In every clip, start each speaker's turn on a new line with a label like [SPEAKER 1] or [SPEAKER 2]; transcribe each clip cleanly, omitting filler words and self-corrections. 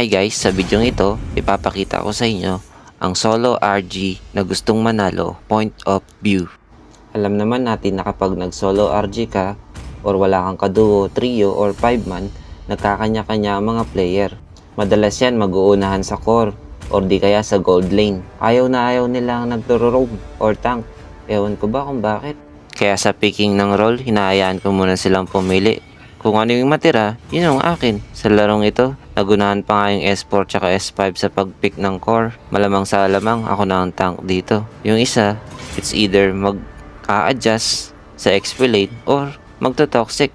[SPEAKER 1] Hi guys, sa video ito, ipapakita ko sa inyo ang solo RG na gustong manalo point of view. Alam naman natin na kapag nag-solo RG ka or wala kang kaduo, trio or 5 man, nagkakanya-kanya ang mga player. Madalas yan mag-uunahan sa core or di kaya sa gold lane. Ayaw na ayaw nilang nagturo-roam or tank. Ewan ko ba kung bakit. Kaya sa picking ng role, hinahayaan ko muna silang pumili. Kung ano yung matira, yun ang akin. Sa larong ito, nagunahan pa nga yung S4 tsaka S5 sa pag-pick ng core. Malamang sa alamang, ako na ang tank dito. Yung isa, it's either mag-a-adjust sa XP lane or magto-toxic.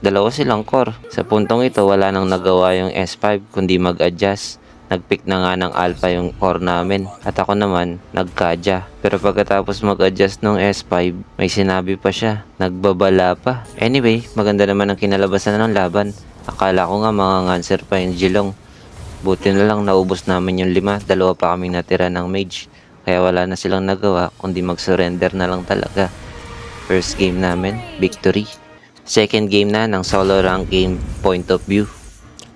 [SPEAKER 1] Dalawa silang core. Sa puntong ito, wala nang nagawa yung S5 kundi mag-adjust. Nag-pick na nga ng alpha yung core namin. At ako naman, nagkadya. Pero pagkatapos mag-adjust ng S5, may sinabi pa siya. Nagbabala pa. Anyway, maganda naman ang kinalabasan ng laban. Akala ko nga mga nganser pa yung Jilong. Buti na lang naubos namin yung 5. Dalawa pa kaming natira ng mage. Kaya wala na silang nagawa kundi mag-surrender na lang talaga. First game namin, victory. Second game na ng solo rank game point of view.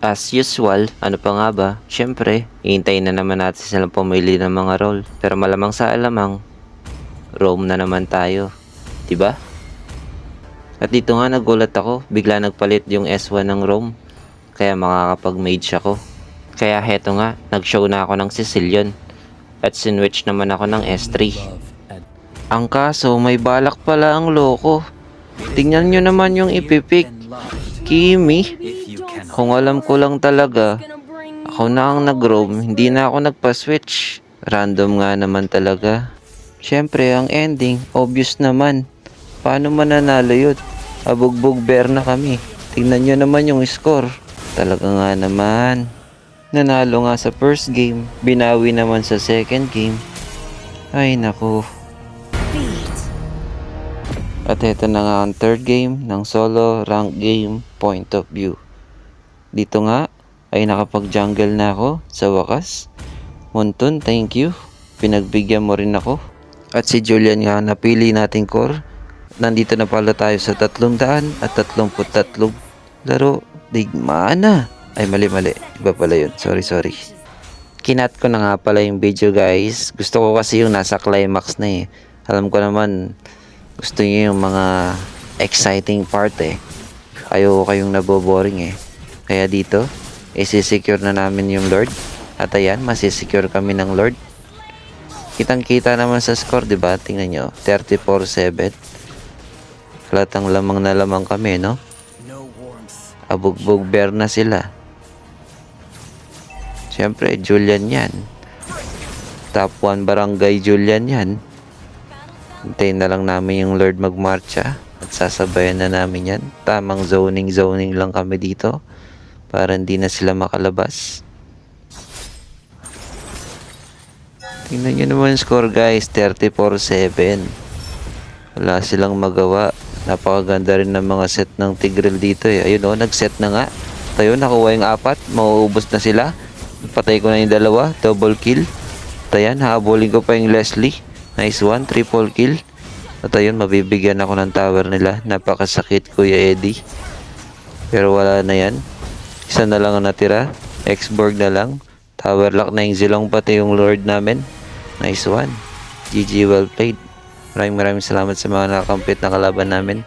[SPEAKER 1] As usual, ano pa nga ba? Syempre, hihintayin na naman natin silang pumili ng mga role. Pero malamang sa alamang, roam na naman tayo. Diba? At dito nga nagulat ako, bigla nagpalit yung S1 ng roam. Kaya makakapag-mage ako. Kaya heto nga, nag-show na ako ng Sicilian. At sinwitch naman ako ng S3. Ang kaso, may balak pala ang loko. Tingnan nyo naman yung ipipick. Kimi? Kung alam ko lang talaga, ako na ang nag-roam, hindi na ako nagpa-switch. Random nga naman talaga. Siyempre, ang ending, obvious naman. Paano mananalo yun? Abugbog bear na kami. Tingnan nyo naman yung score. Talaga nga naman. Nanalo nga sa first game, binawi naman sa second game. Ay naku. At ito na nga ang third game ng solo rank game point of view. Dito nga ay nakapag-jungle na ako sa wakas. Montun, thank you. Pinagbigyan mo rin ako. At si Julian nga napili nating core. Nandito na pala tayo sa 333 laro. Digmana. Ay mali. Iba pala yun. Sorry. Kinat ko na nga pala yung video guys. Gusto ko kasi yung nasa climax na eh. Alam ko naman gusto niyo yung mga exciting part eh. Ayoko kayong naboboring eh. Kaya dito, isi-secure na namin yung Lord. At ayan, masisecure kami ng Lord. Kitang-kita naman sa score, di ba? Tingnan nyo, 34-7. Halatang lamang na lamang kami, no? Abugbog bear na sila. Siyempre, Julian yan. Top 1 barangay Julian yan. Hintayin na lang namin yung Lord magmarcha. At sasabayan na namin yan. Tamang zoning lang kami dito. Para hindi na sila makalabas. Tingnan nyo naman yung score guys. 34-7. Wala silang magawa. Napakaganda rin ng mga set ng Tigreal dito eh. Ayun o, nag-set na nga. Tayo, nakuha yung 4. Mauubos na sila. Patay ko na yung 2. Double kill. At ayan, habulin ko pa yung Leslie. Nice one. Triple kill. At ayun, mabibigyan ako ng tower nila. Napakasakit, Kuya Eddie. Pero wala na yan. Isa na lang ang natira. X-Borg na lang. Tower lock na yung Zilong pati yung Lord namin. Nice one. GG, well played. Maraming salamat sa mga nakakamplete na kalaban namin.